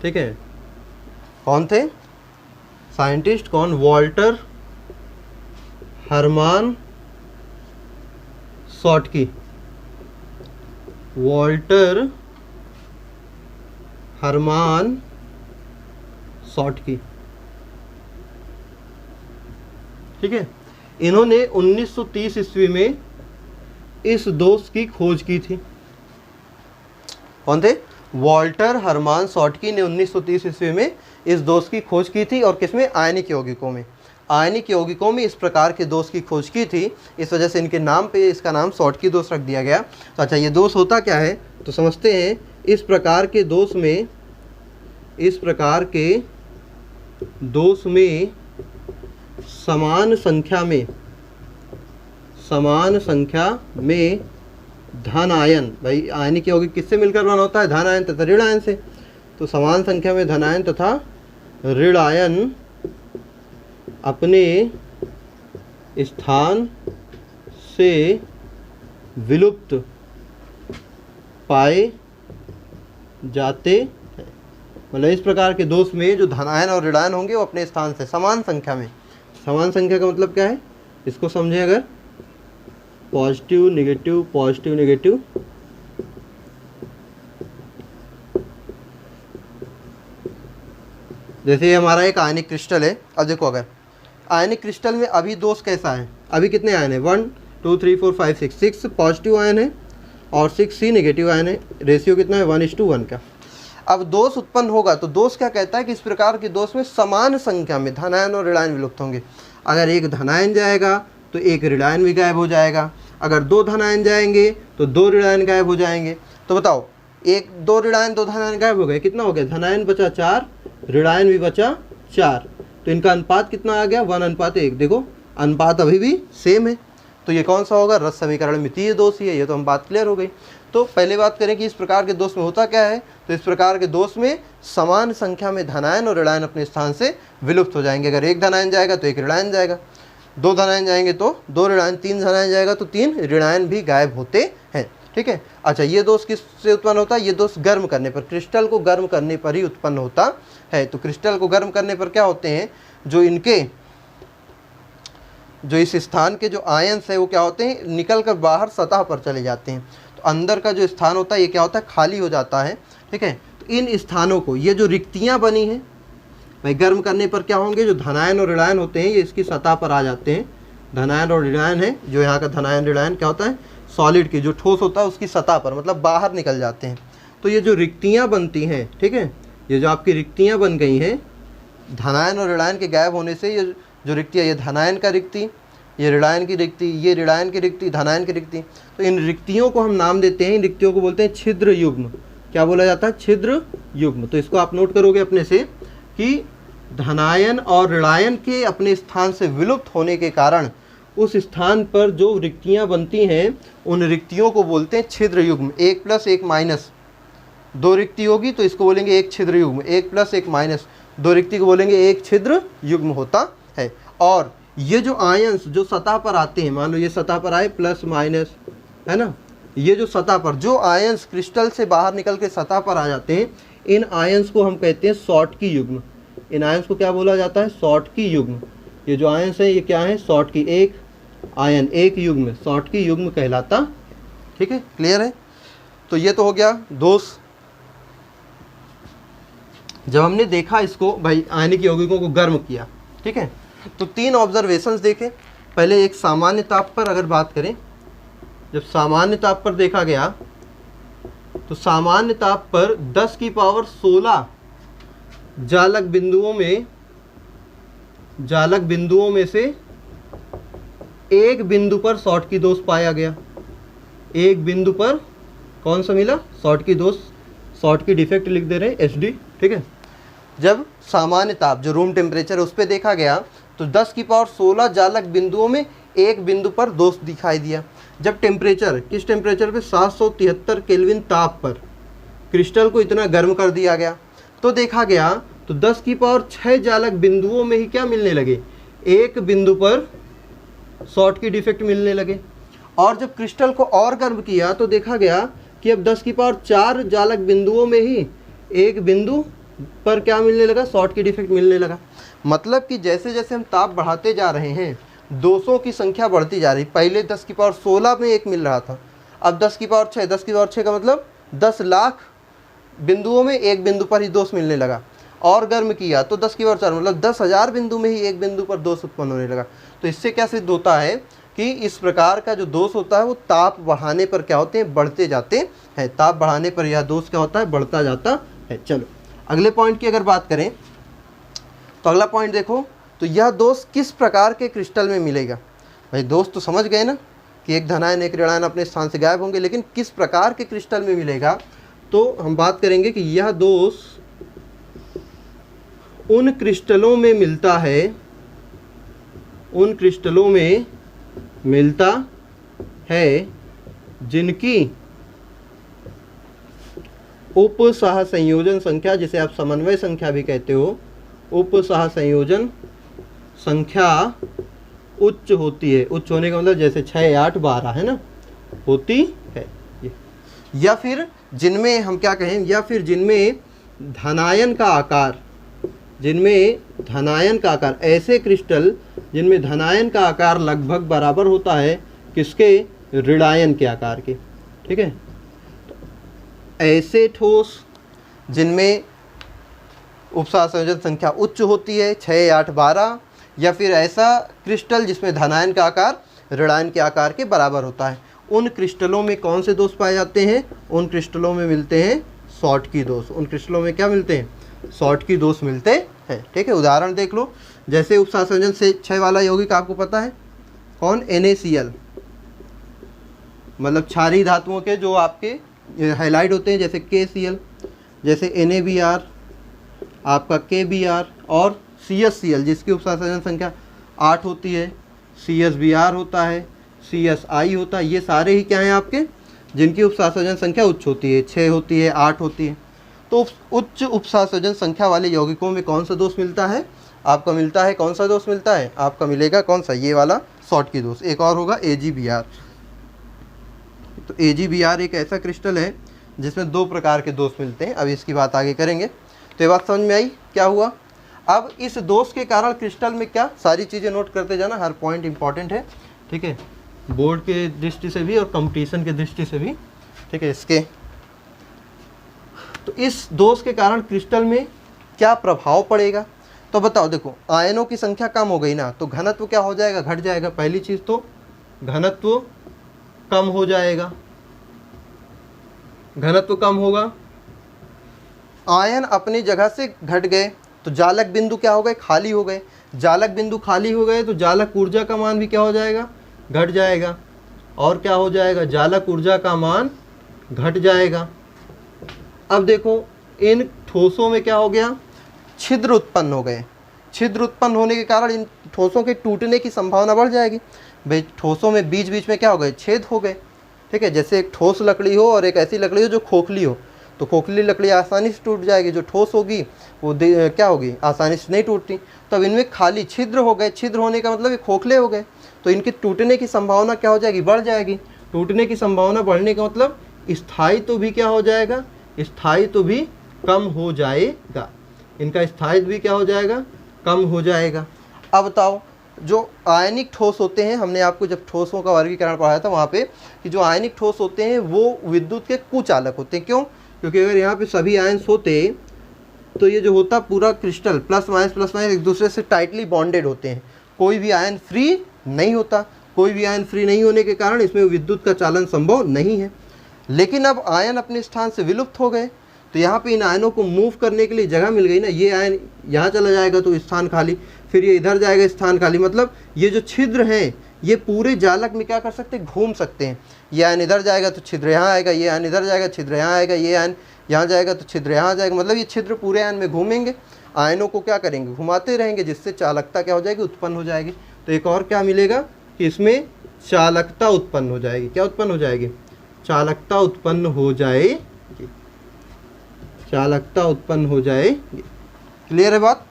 ठीक है, कौन थे साइंटिस्ट? कौन? Walter Harman Schottky. Walter Harman Schottky, ठीक है, इन्होंने 1930 ईस्वी में इस दोष की खोज की थी। कौन थे? वॉल्टर हरमान शॉटकी ने 1930 ईस्वी में इस दोष की खोज की थी। और किसमें? आयनिक यौगिकों में। आयनिक यौगिकों में इस प्रकार के दोष की खोज की थी, इस वजह से इनके नाम पे इसका नाम शॉटकी दोष रख दिया गया। तो अच्छा, ये दोष होता क्या है तो समझते हैं। इस प्रकार के दोष में समान संख्या में धन आयन, भाई आयनिक यौगिक किससे मिलकर बना होता है? धन आयन तथा ऋण आयन से। तो समान संख्या में धन आयन तथा ऋण आयन अपने स्थान से विलुप्त पाए जाते हैं। मतलब इस प्रकार के दोष में जो धन आयन और ऋण आयन होंगे वो अपने स्थान से समान संख्या में, समान संख्या का मतलब क्या है इसको समझें। अगर पॉजिटिव नेगेटिव पॉजिटिव नेगेटिव, जैसे ये हमारा एक आयनिक क्रिस्टल है। अब देखो, अगर आयनिक क्रिस्टल में अभी दोष कैसा है, अभी कितने आयन है? 1 2 3 4 5 6, 6 पॉजिटिव आयन है और 6 नेगेटिव आयन है। रेशियो कितना है? 1:1 का। अब दोष उत्पन्न होगा तो दोष क्या कहता है कि इस प्रकार के दोष में समान संख्या में धन आयन और ऋण आयन विलुप्त होंगे। अगर एक धन आयन जाएगा तो एक ऋण आयन भी गायब हो जाएगा। अगर 2 धन आयन जाएंगे तो 2 ऋण आयन गायब हो जाएंगे। तो बताओ, 2 ऋण आयन 2 धन आयन गायब हो गए, कितना हो गया? धन आयन बचा 4, ऋण आयन भी बचा 4। तो इनका अनुपात कितना आ गया? 1:1। देखो अनुपात अभी भी सेम है। तो ये कौन सा होगा? रस समीकरण मितीय दोष ही है। ये तो हम बात क्लियर हो गई। तो पहले बात करें कि इस प्रकार के दोष में होता क्या है। तो इस प्रकार के दोष में समान संख्या में धन आयन और ऋण आयन अपने स्थान से विलुप्त हो जाएंगे। अगर एक धन आयन जाएगा तो एक ऋण आयन जाएगा, 2 धन आयन जाएंगे तो 2 ऋण आयन, 3 धन आयन जाएगा तो 3 ऋण आयन भी गायब होते हैं। ठीक है। अच्छा, ये दोष किससे उत्पन्न होता है? ये दोष गर्म करने पर, क्रिस्टल को गर्म करने पर ही उत्पन्न होता है। तो क्रिस्टल को गर्म करने पर क्या होते हैं? जो इस स्थान के जो आयंस है वो क्या होते हैं? निकल कर बाहर सतह पर चले जाते हैं। तो अंदर का जो स्थान होता है ये क्या होता है? खाली हो जाता है। ठीक है। तो इन स्थानों को, ये जो रिक्तियाँ बनी हैं भाई, गर्म करने पर क्या होंगे? जो धनायन और ऋणायन होते हैं ये इसकी सतह पर आ जाते हैं। धनायन और ऋणायन है, जो यहाँ का धनायन ऋणायन क्या होता है? सॉलिड की जो ठोस होता है उसकी सतह पर, मतलब बाहर निकल जाते हैं। तो ये जो रिक्तियाँ बनती हैं, ठीक है, ये जो आपकी रिक्तियाँ बन गई हैं धनायन और ऋणायन के गायब होने से, ये जो रिक्तियाँ, ये धनायन का रिक्ति, ये ऋणायन की रिक्ति, ये ऋणायन की रिक्ति, धनायन की रिक्ति। तो इन रिक्तियों को हम नाम देते हैं, इन रिक्तियों को बोलते हैं छिद्र युग्म। क्या बोला जाता है? छिद्र युग्म। तो इसको आप नोट करोगे अपने से कि धनायन और ऋणायन के अपने स्थान से विलुप्त होने के कारण उस स्थान पर जो रिक्तियां बनती हैं उन रिक्तियों को बोलते हैं छिद्र युग्म। 1 + 1 - 2 रिक्ति होगी तो इसको बोलेंगे एक छिद्र युग्म। 1 + 1 - 2 रिक्ति को बोलेंगे एक छिद्र युग्म होता है। और ये जो आयंस जो सतह पर आते हैं, मान लो ये सतह पर आए प्लस माइनस, है ना, ये जो सतह पर जो आयंस क्रिस्टल से बाहर निकल के सतह पर आ जाते हैं, इन आयंस को हम कहते हैं शॉटकी युग्म। इन आयंस को क्या बोला जाता है? शॉटकी युग्म। ये जो आयंस है ये क्या है? शॉटकी, एक आयन एक युग्म, शॉटकी युग्म कहलाता। ठीक है, क्लियर है। तो ये तो हो गया दोष। जब हमने देखा इसको भाई आयनिक यौगिकों को गर्म किया, ठीक है, तो 3 ऑब्जर्वेशंस देखे। पहले एक सामान्य ताप पर अगर बात करें, जब सामान्य ताप पर देखा गया तो सामान्य ताप पर 10⁻16 जालक बिंदुओं में से एक बिंदु पर शॉटकी दोष पाया गया। एक बिंदु पर कौन सा मिला? शॉटकी दोष, शॉटकी डिफेक्ट लिख दे रहे हैं SD। ठीक है। जब सामान्य ताप जो रूम टेम्परेचर है उस पर देखा गया तो 10⁻16 जालक बिंदुओं में एक बिंदु पर दोष दिखाई दिया। जब टेम्परेचर, किस टेम्परेचर पे? 773 केल्विन ताप पर क्रिस्टल को इतना गर्म कर दिया गया तो देखा गया तो 10⁻6 जालक बिंदुओं में ही क्या मिलने लगे? एक बिंदु पर शॉटकी डिफेक्ट मिलने लगे। और जब क्रिस्टल को और गर्म किया तो देखा गया कि अब 10⁻4 जालक बिंदुओं में ही एक बिंदु पर क्या मिलने लगा? शॉटकी डिफेक्ट मिलने लगा। मतलब कि जैसे जैसे हम ताप बढ़ाते जा रहे हैं दोषों की संख्या बढ़ती जा रही। पहले 10⁻16 में एक मिल रहा था, अब 10⁻6, 10⁻6 का मतलब 10 लाख बिंदुओं में एक बिंदु पर ही दोष मिलने लगा। और गर्म किया तो 10⁻4 मतलब 10,000 बिंदु में ही एक बिंदु पर दोष उत्पन्न होने लगा। तो इससे क्या सिद्ध होता है कि कि इस प्रकार का जो दोष होता है वो ताप बढ़ाने पर क्या होते हैं, बढ़ते जाते हैं। ताप बढ़ाने पर यह दोष क्या होता है, बढ़ता जाता है। चलो अगले पॉइंट की अगर बात करें तो अगला पॉइंट देखो, तो यह दोष किस प्रकार के क्रिस्टल में मिलेगा। भाई दोष तो समझ गए ना कि एक धनायन एक ऋणायन अपने स्थान से गायब होंगे, लेकिन किस प्रकार के क्रिस्टल में मिलेगा, तो हम बात करेंगे कि यह दोष उन क्रिस्टलों में मिलता है, उन क्रिस्टलों में मिलता है जिनकी उप सहसंयोजन संख्या, जिसे आप समन्वय संख्या भी कहते हो, उप सहसंयोजन संख्या उच्च होती है। उच्च होने का मतलब जैसे 6, 8, 12 है ना, होती है। या फिर जिनमें हम क्या कहें, या फिर जिनमें धनायन का आकार, जिनमें धनायन का आकार, ऐसे क्रिस्टल जिनमें धनायन का आकार लगभग बराबर होता है किसके, ऋणायन के आकार के। ठीक है, ऐसे ठोस जिनमें उपसहसंयोजन संख्या उच्च होती है 6, 8, 12, या फिर ऐसा क्रिस्टल जिसमें धनायन का आकार ऋणायन के आकार के बराबर होता है, उन क्रिस्टलों में कौन से दोष पाए जाते हैं, उन क्रिस्टलों में मिलते हैं शॉर्टकी दोष। उन क्रिस्टलों में क्या मिलते हैं, शॉर्टकी दोष मिलते हैं। ठीक है, उदाहरण देख लो, जैसे उपसहसंयोजन से 6 वाला यौगिक आपको पता है कौन, NaCl, मतलब क्षारीय धातुओं के जो आपके हाइलाइट होते हैं, जैसे KCl, जैसे NaBr, आपका KBr, और CSCl जिसकी उपसहसंयोजन संख्या 8 होती है, CSBr होता है, CSI होता है। ये सारे ही क्या हैं आपके, जिनकी उपसहसंयोजन संख्या उच्च होती है, 6 होती है, 8 होती है। तो उच्च उपसहसंयोजन संख्या वाले यौगिकों में कौन सा दोष मिलता है, आपका मिलता है, कौन सा दोष मिलता है, आपका मिलेगा कौन सा, ये वाला शॉर्टकी दोष। एक और होगा AgBr। तो AgBr एक ऐसा क्रिस्टल है जिसमें 2 प्रकार के दोष मिलते हैं। अब इसकी बात आगे करेंगे। तो ये बात समझ में आई क्या हुआ। अब इस दोष के कारण क्रिस्टल में क्या, सारी चीज़ें नोट करते जाना, हर पॉइंट इंपॉर्टेंट है। ठीक है, बोर्ड के दृष्टि से भी और कंपटीशन के दृष्टि से भी। ठीक है, इसके तो इस दोष के कारण क्रिस्टल में क्या प्रभाव पड़ेगा, तो बताओ। देखो आयनों की संख्या कम हो गई ना, तो घनत्व क्या हो जाएगा, घट जाएगा। पहली चीज़ तो घनत्व कम हो जाएगा, घनत्व कम होगा। आयन अपनी जगह से घट गए तो जालक बिंदु क्या हो गए, खाली हो गए। जालक बिंदु खाली हो गए तो जालक ऊर्जा का मान भी क्या हो जाएगा, घट जाएगा। और क्या हो जाएगा, जालक ऊर्जा का मान घट जाएगा। अब देखो इन ठोसों में क्या हो गया, छिद्र उत्पन्न हो गए। छिद्र उत्पन्न होने के कारण इन ठोसों के टूटने की संभावना बढ़ जाएगी। भाई ठोसों में बीच बीच में क्या हो गए, छेद हो गए। ठीक है, जैसे एक ठोस लकड़ी हो और एक ऐसी लकड़ी हो जो खोखली हो, तो खोखली लकड़ी आसानी से टूट जाएगी, जो ठोस होगी वो क्या होगी, आसानी से नहीं टूटती। तो अब इनमें खाली छिद्र हो गए। छिद्र होने का मतलब ये खोखले हो गए, तो इनके टूटने की संभावना क्या हो जाएगी, बढ़ जाएगी। टूटने की संभावना बढ़ने का मतलब स्थायित्व भी क्या हो जाएगा, स्थायित्व भी कम हो जाएगा। इनका स्थायित्व भी क्या हो जाएगा, कम हो जाएगा। अब बताओ, जो आयनिक ठोस होते हैं, हमने आपको जब ठोसों का वर्गीकरण पढ़ाया था वहाँ पे, कि जो आयनिक ठोस होते हैं वो विद्युत के कुचालक होते हैं। क्यों, क्योंकि अगर यहाँ पे सभी आयन्स होते तो ये जो होता पूरा क्रिस्टल प्लस माइनस एक दूसरे से टाइटली बॉन्डेड होते हैं, कोई भी आयन फ्री नहीं होता। कोई भी आयन फ्री नहीं होने के कारण इसमें विद्युत का चालन संभव नहीं है। लेकिन अब आयन अपने स्थान से विलुप्त हो गए, तो यहाँ पे इन आयनों को मूव करने के लिए जगह मिल गई ना। ये आयन यहाँ चला जाएगा तो स्थान खाली, फिर ये इधर जाएगा स्थान खाली। मतलब ये जो छिद्र हैं ये पूरे जालक में क्या कर सकते हैं, घूम सकते हैं। ये आयन इधर जाएगा तो छिद्र यहाँ आएगा, ये आयन इधर जाएगा छिद्र यहाँ आएगा, ये आयन यहाँ जाएगा तो छिद्र यहाँ जाएगा। मतलब ये छिद्र पूरे आयन में घूमेंगे, आयनों को क्या करेंगे, घुमाते रहेंगे, जिससे चालकता क्या हो जाएगी, उत्पन्न हो जाएगी। तो एक और क्या मिलेगा कि इसमें चालकता उत्पन्न हो जाएगी। क्या उत्पन्न हो जाएगी, चालकता उत्पन्न हो जाएगी, चालकता उत्पन्न हो जाएगी। क्लियर है बात।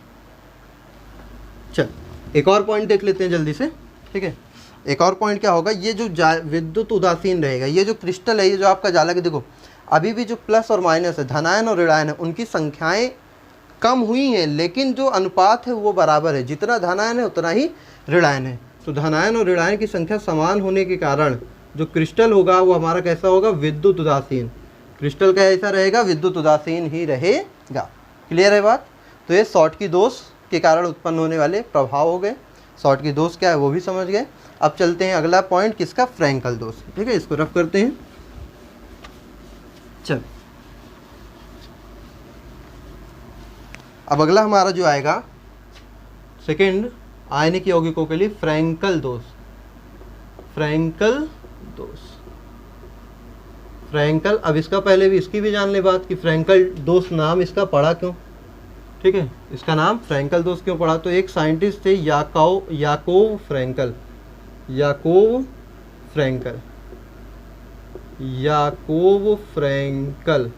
चल एक और पॉइंट देख लेते हैं जल्दी से। ठीक है, एक और पॉइंट क्या होगा, ये जो विद्युत उदासीन रहेगा, ये जो क्रिस्टल है, ये जो आपका जालक है, देखो अभी भी जो प्लस और माइनस है, धनायन और ऋणायन है, उनकी संख्याएं कम हुई हैं, लेकिन जो अनुपात है वो बराबर है। जितना धनायन है उतना ही ऋणायन है। तो धनायन और ऋणायन की संख्या समान होने के कारण जो क्रिस्टल होगा वो हमारा कैसा होगा, विद्युत उदासीन। क्रिस्टल का ऐसा रहेगा, विद्युत उदासीन ही रहेगा। क्लियर है बात। तो ये शॉर्टकी दोष के कारण उत्पन्न होने वाले प्रभाव हो गए। शॉर्ट की दोष क्या है वो भी समझ गए। अब चलते हैं अगला पॉइंट किसका, फ्रैंकल दोष। ठीक है, इसको रफ करते हैं। चल अब अगला हमारा जो आएगा सेकंड आयनिक यौगिकों के लिए फ्रैंकल दोष। फ्रैंकल दोष, फ्रैंकल, अब इसका पहले भी इसकी भी जान ले बात कि फ्रैंकल दोष नाम इसका पड़ा क्यों। ठीक है, इसका नाम फ्रैंकल दोष क्यों पड़ा, तो एक साइंटिस्ट थे याकोव फ्रैंकल। याकोव फ्रैंकल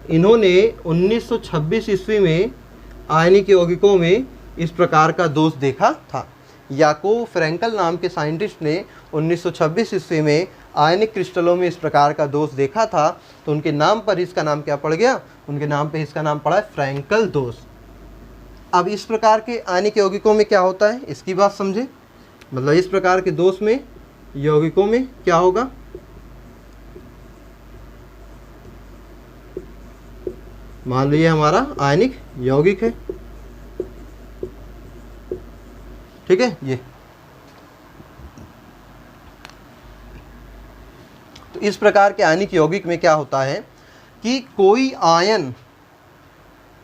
इन्होंने 1926 ईस्वी में आयनिक यौगिकों में इस प्रकार का दोष देखा था। याकोव फ्रैंकल नाम के साइंटिस्ट ने 1926 ईस्वी में आयनिक क्रिस्टलों में इस प्रकार का दोष देखा था, तो उनके नाम पर इसका नाम क्या पड़ गया, उनके नाम पे इसका नाम पड़ा है फ्रैंकल दोष। अब इस प्रकार के आयनिक यौगिकों में क्या होता है इसकी बात समझे, मतलब इस प्रकार के दोष में यौगिकों में क्या होगा, मान लीजिए हमारा आयनिक यौगिक है। ठीक है, ये तो इस प्रकार के आयनिक यौगिक में क्या होता है कि कोई आयन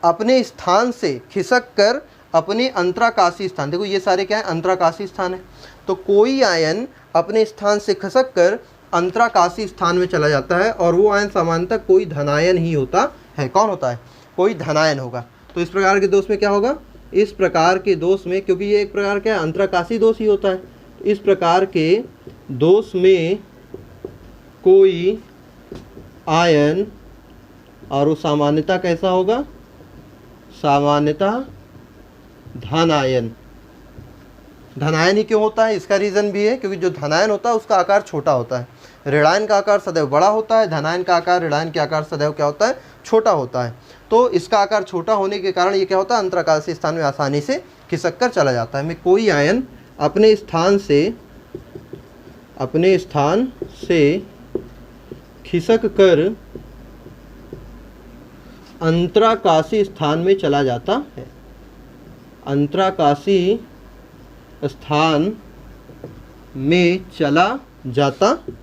अपने स्थान से खिसक कर अपने अंतराकाशी स्थान, देखो ये सारे क्या है, अंतराकाशी स्थान है, तो कोई आयन अपने स्थान से खिसक कर अंतराकाशी स्थान में चला जाता है और वो आयन सामान्यतः कोई धनायन ही होता है। कौन होता है, कोई धनायन होगा। तो इस प्रकार के दोष में क्या होगा, इस प्रकार के दोष में, क्योंकि ये एक प्रकार का अंतराकाशी दोष ही होता है, इस प्रकार के दोष में कोई आयन, और वो सामान्यतः कैसा होगा, सामान्यतः धनायन। धनायन ही क्यों होता है, इसका रीज़न भी है क्योंकि जो धनायन होता है उसका आकार छोटा होता है, ऋणायन का आकार सदैव बड़ा होता है, धनायन का आकार ऋणायन के आकार सदैव क्या होता है, छोटा होता है। तो इसका आकार छोटा होने के कारण ये क्या होता है, अंतराकाशी स्थान में आसानी से खिसक कर चला जाता है। में कोई आयन अपने स्थान से खिसक कर अंतराकाशी स्थान में चला जाता है, अंतराकाशी स्थान में चला जाता है।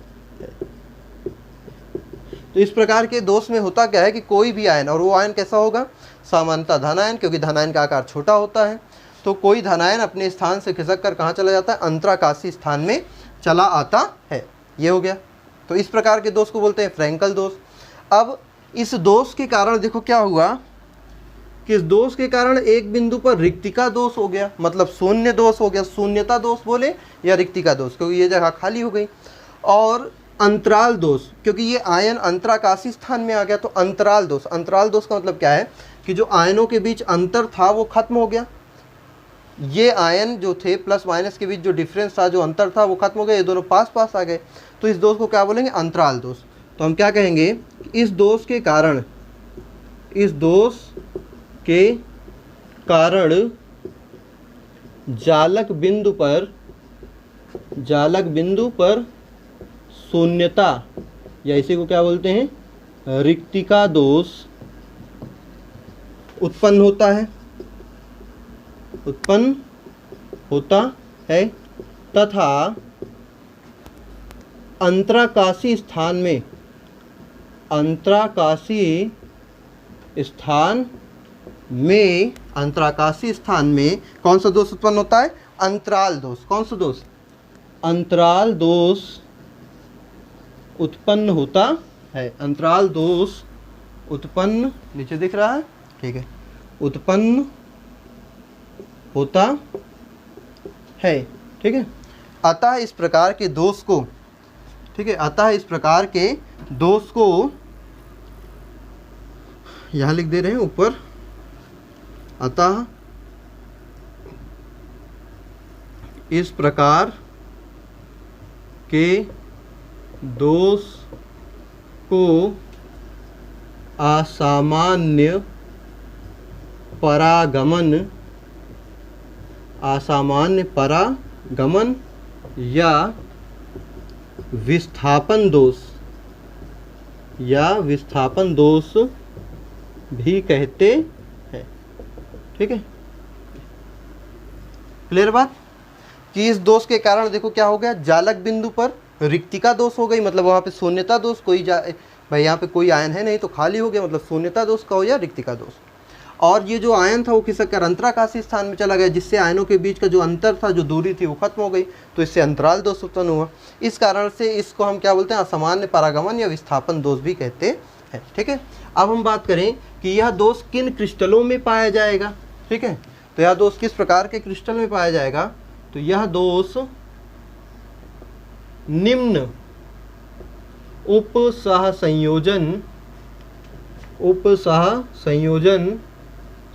तो इस प्रकार के दोष में होता क्या है कि कोई भी आयन, और वो आयन कैसा होगा, सामान्यतः धनायन, क्योंकि धनायन का आकार छोटा होता है, तो कोई धनायन अपने स्थान से खिसक कर कहाँ चला जाता है, अंतराकाशी स्थान में चला आता है। ये हो गया। तो इस प्रकार के दोष को बोलते हैं फ्रैंकल दोष। अब इस दोष के कारण देखो क्या हुआ कि इस दोष के कारण एक बिंदु पर रिक्तिका दोष हो गया, मतलब शून्य दोष हो गया, शून्यता दोष बोले या रिक्तिका दोष, क्योंकि ये जगह खाली हो गई। और अंतराल दोष, क्योंकि ये आयन अंतराकाशी स्थान में आ गया, तो अंतराल दोष, अंतराल दोष का मतलब क्या है कि जो आयनों के बीच अंतर था वो खत्म हो गया। ये आयन जो थे प्लस माइनस के बीच जो डिफरेंस था, जो अंतर था, वो खत्म हो गया, ये दोनों पास पास आ गए। तो इस दोष को क्या बोलेंगे, अंतराल दोष। तो हम क्या कहेंगे, इस दोष के कारण, इस दोष के कारण जालक बिंदु पर शून्यता, या इसी को क्या बोलते हैं, रिक्तिका दोष उत्पन्न होता है तथा अंतराकाशी स्थान में कौन सा दोष उत्पन्न होता है, अंतराल दोष। कौन सा दोष, अंतराल दोष उत्पन्न होता है। अंतराल दोष उत्पन्न, नीचे दिख रहा है, ठीक है, उत्पन्न होता है। ठीक है, अतः इस प्रकार के दोष को, ठीक है, अतः इस प्रकार के दोष को यहाँ लिख दे रहे हैं ऊपर, अतः इस प्रकार के दोष को असामान्य परागमन या विस्थापन दोष भी कहते हैं। ठीक है, क्लियर बात। कि इस दोष के कारण देखो क्या हो गया, जालक बिंदु पर रिक्तिका दोष हो गई, मतलब वहाँ पे शून्यता दोष, भाई यहाँ पे कोई आयन है नहीं तो खाली हो गया, मतलब शून्यता दोष का हो या रिक्तिका दोष। और ये जो आयन था वो खिसक कर अंतराकाशी स्थान में चला गया, जिससे आयनों के बीच का जो अंतर था, जो दूरी थी, वो खत्म हो गई, तो इससे अंतराल दोष उत्पन्न हुआ। इस कारण से इसको हम क्या बोलते हैं, असामान्य परागमन या विस्थापन दोष भी कहते हैं। ठीक है, अब हम बात करें कि यह दोष किन क्रिस्टलों में पाया जाएगा। ठीक है, तो यह दोष किस प्रकार के क्रिस्टल में पाया जाएगा, तो यह दोष निम्न उपसह संयोजन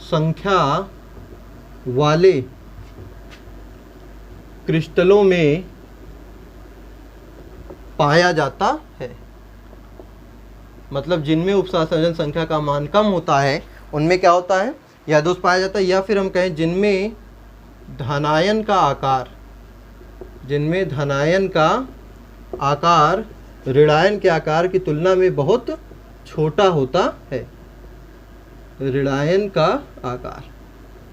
संख्या वाले क्रिस्टलों में पाया जाता है। मतलब जिनमें उपसह संयोजन संख्या का मान कम होता है उनमें क्या होता है, यह दोष पाया जाता है। या फिर हम कहें जिनमें धनायन का आकार ऋणायन के आकार की तुलना में बहुत छोटा होता है। ऋणायन का आकार,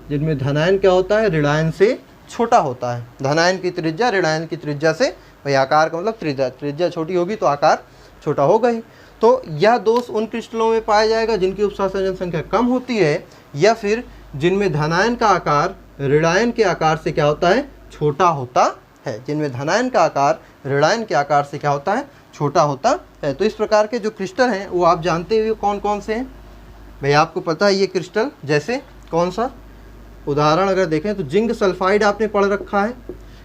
जिनमें धनायन क्या होता है, ऋणायन से छोटा होता है। धनायन की त्रिज्या ऋणायन की त्रिज्या से, भाई आकार का मतलब त्रिज्या छोटी होगी तो आकार छोटा होगा ही। तो यह दोष उन क्रिस्टलों में पाया जाएगा जिनकी उपसह संयोजन संख्या कम होती है, या फिर जिनमें धनायन का आकार ऋणायन के आकार से क्या होता है, छोटा होता है। जिनमें धनायन का आकार ऋणायन के आकार से क्या होता है, छोटा होता है। तो इस प्रकार के जो क्रिस्टल हैं वो आप जानते हुए कौन कौन से हैं, भाई आपको पता है ये क्रिस्टल, जैसे कौन सा उदाहरण अगर देखें तो जिंक सल्फाइड आपने पढ़ रखा है,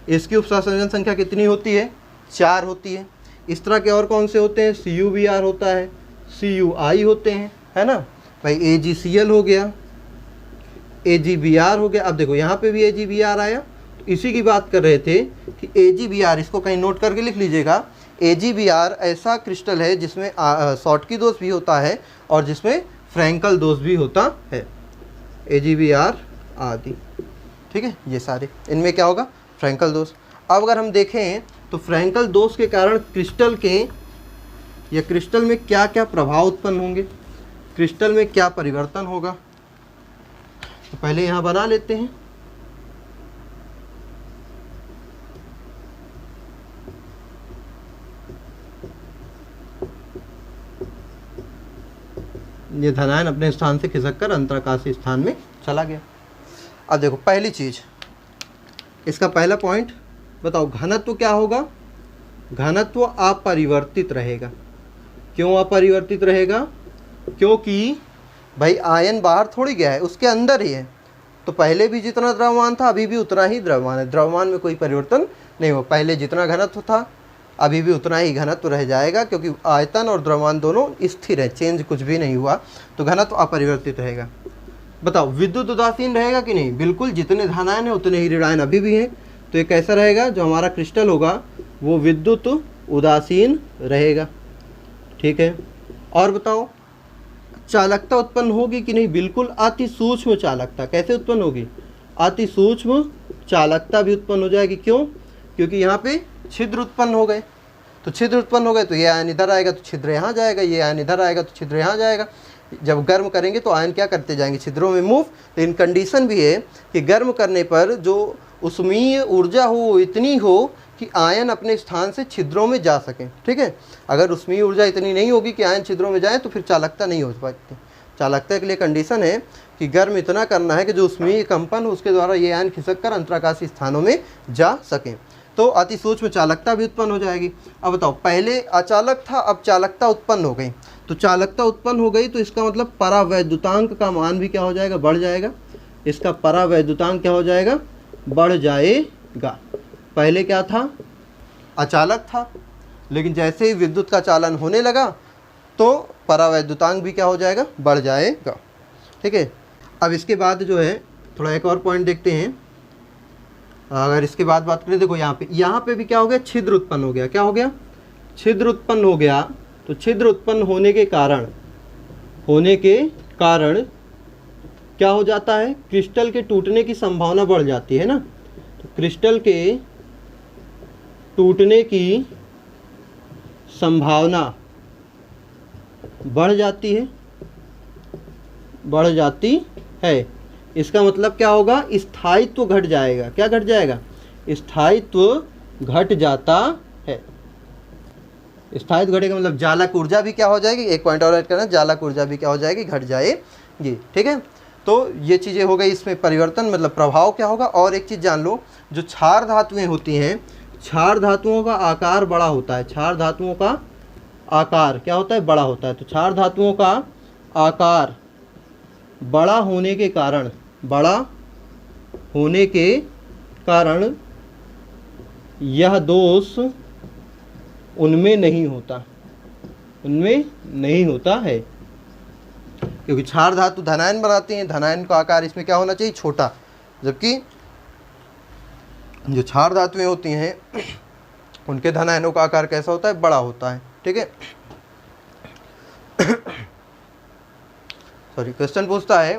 इसकी उपसह संयोजन संख्या कितनी होती है, 4 होती है। इस तरह के और कौन से होते हैं, CuBr होता है, CuI होते हैं, है ना भाई, AgCl हो गया, AgBr हो गया। अब देखो यहाँ पे भी AgBr आया, तो इसी की बात कर रहे थे कि AgBr, इसको कहीं नोट करके लिख लीजिएगा। AgBr ऐसा क्रिस्टल है जिसमें शॉटकी दोष भी होता है और जिसमें फ्रैंकल दोष भी होता है। AgBr आदि, ठीक है, ये सारे, इनमें क्या होगा, फ्रैंकल दोष। अब अगर हम देखें तो फ्रैंकल दोष के कारण क्रिस्टल में क्या क्या प्रभाव उत्पन्न होंगे, क्रिस्टल में क्या परिवर्तन होगा, तो पहले यहाँ बना लेते हैं। ये धनायन अपने स्थान से खिसक कर अंतराकाशी स्थान में चला गया। अब देखो पहली चीज, इसका पहला पॉइंट बताओ, घनत्व क्या होगा, घनत्व अपरिवर्तित रहेगा। क्यों अपरिवर्तित रहेगा, क्योंकि भाई आयन बाहर थोड़ी गया है, उसके अंदर ही है, तो पहले भी जितना द्रव्यमान था अभी भी उतना ही द्रव्यमान है, द्रव्यमान में कोई परिवर्तन नहीं हो। पहले जितना घनत्व था अभी भी उतना ही घनत्व रह जाएगा, क्योंकि आयतन और द्रव्यमान दोनों स्थिर है, चेंज कुछ भी नहीं हुआ, तो घनत्व अपरिवर्तित रहेगा। बताओ विद्युत उदासीन रहेगा कि नहीं, बिल्कुल, जितने धनायन है उतने ही ऋणायन अभी भी हैं, तो ये कैसा रहेगा, जो हमारा क्रिस्टल होगा वो विद्युत उदासीन रहेगा। ठीक है, और बताओ चालकता उत्पन्न होगी कि नहीं, बिल्कुल अति सूक्ष्म चालकता। कैसे उत्पन्न होगी, अति सूक्ष्म चालकता भी उत्पन्न हो जाएगी। क्यों, क्योंकि यहाँ पे छिद्र उत्पन्न हो गए, तो छिद्र उत्पन्न हो गए तो ये आयन इधर आएगा तो छिद्र यहाँ जाएगा, ये आयन इधर आएगा तो छिद्र यहाँ जाएगा। जब गर्म करेंगे तो आयन क्या करते जाएंगे, छिद्रों में मूव। लेकिन कंडीशन भी है कि गर्म करने पर जो उष्मीय ऊर्जा हो वो इतनी हो कि आयन अपने स्थान से छिद्रों में जा सकें। ठीक है, अगर उष्मीय ऊर्जा इतनी नहीं होगी कि आयन छिद्रों में जाए तो फिर चालकता नहीं हो पाती। चालकता के लिए कंडीशन है कि गर्म इतना करना है कि जो उष्मीय कंपन हो उसके द्वारा ये आयन खिसक कर अंतराकाशी स्थानों में जा सकें, तो अति सूक्ष्म चालकता भी उत्पन्न हो जाएगी। अब बताओ, पहले अचालक था, अब चालकता उत्पन्न हो गई, तो चालकता उत्पन्न हो गई तो इसका मतलब परावैद्युतांक का मान भी क्या हो जाएगा, बढ़ जाएगा। इसका परावैद्युतांक क्या हो जाएगा, बढ़ जाएगा। पहले क्या था, अचालक था, लेकिन जैसे ही विद्युत का चालन होने लगा तो परावैद्युतांक भी क्या हो जाएगा, बढ़ जाएगा। ठीक है, अब इसके बाद जो है थोड़ा एक और पॉइंट देखते हैं। अगर इसके बाद बात करें, देखो यहाँ पे भी क्या हो गया, छिद्र उत्पन्न हो गया। क्या हो गया, छिद्र उत्पन्न हो गया। तो छिद्र उत्पन्न होने के कारण क्या हो जाता है, क्रिस्टल के टूटने की संभावना बढ़ जाती है ना। तो क्रिस्टल के टूटने की संभावना बढ़ जाती है। इसका मतलब क्या होगा, स्थायित्व घट जाएगा। क्या घट जाएगा, स्थायित्व घट जाता है। स्थायित्व घटेगा मतलब जालक ऊर्जा भी क्या हो जाएगी, एक पॉइंट और ऐड करना, जालक ऊर्जा भी क्या हो जाएगी, घट जाएगी। ठीक है, तो ये चीज़ें हो गई, इसमें परिवर्तन मतलब प्रभाव क्या होगा। और एक चीज़ जान लो, जो क्षार धातुएं होती हैं, क्षार धातुओं का आकार बड़ा होता है, क्षार धातुओं का आकार क्या होता है, बड़ा होता है। तो क्षार धातुओं का आकार बड़ा होने के कारण, बड़ा होने के कारण यह दोष उनमें नहीं होता, उनमें नहीं होता है, क्योंकि क्षार धातु धनायन बनाती हैं, धनायन का आकार इसमें क्या होना चाहिए, छोटा, जबकि जो क्षार धातुएं होती हैं उनके धनायनों का आकार कैसा होता है, बड़ा होता है। ठीक है, सॉरी, क्वेश्चन पूछता है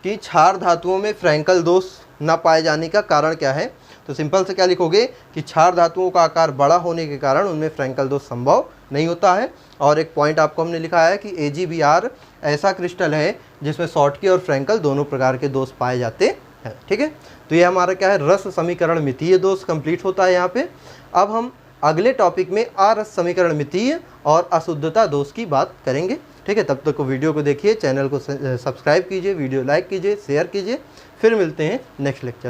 कि क्षार धातुओं में फ्रैंकल दोष न पाए जाने का कारण क्या है। तो सिंपल से क्या लिखोगे कि क्षार धातुओं का आकार बड़ा होने के कारण उनमें फ्रैंकल दोष संभव नहीं होता है। और एक पॉइंट आपको हमने लिखा है कि AgBr ऐसा क्रिस्टल है जिसमें शॉर्टकी और फ्रैंकल दोनों प्रकार के दोष पाए जाते हैं। ठीक है, तो ये हमारा क्या है, रस समीकरण मितीय दोष कंप्लीट होता है यहाँ पे। अब हम अगले टॉपिक में अरस समीकरण मितीय और अशुद्धता दोष की बात करेंगे। ठीक है, तब तक को वीडियो को देखिए, चैनल को सब्सक्राइब कीजिए, वीडियो लाइक कीजिए, शेयर कीजिए। फिर मिलते हैं नेक्स्ट लेक्चर में।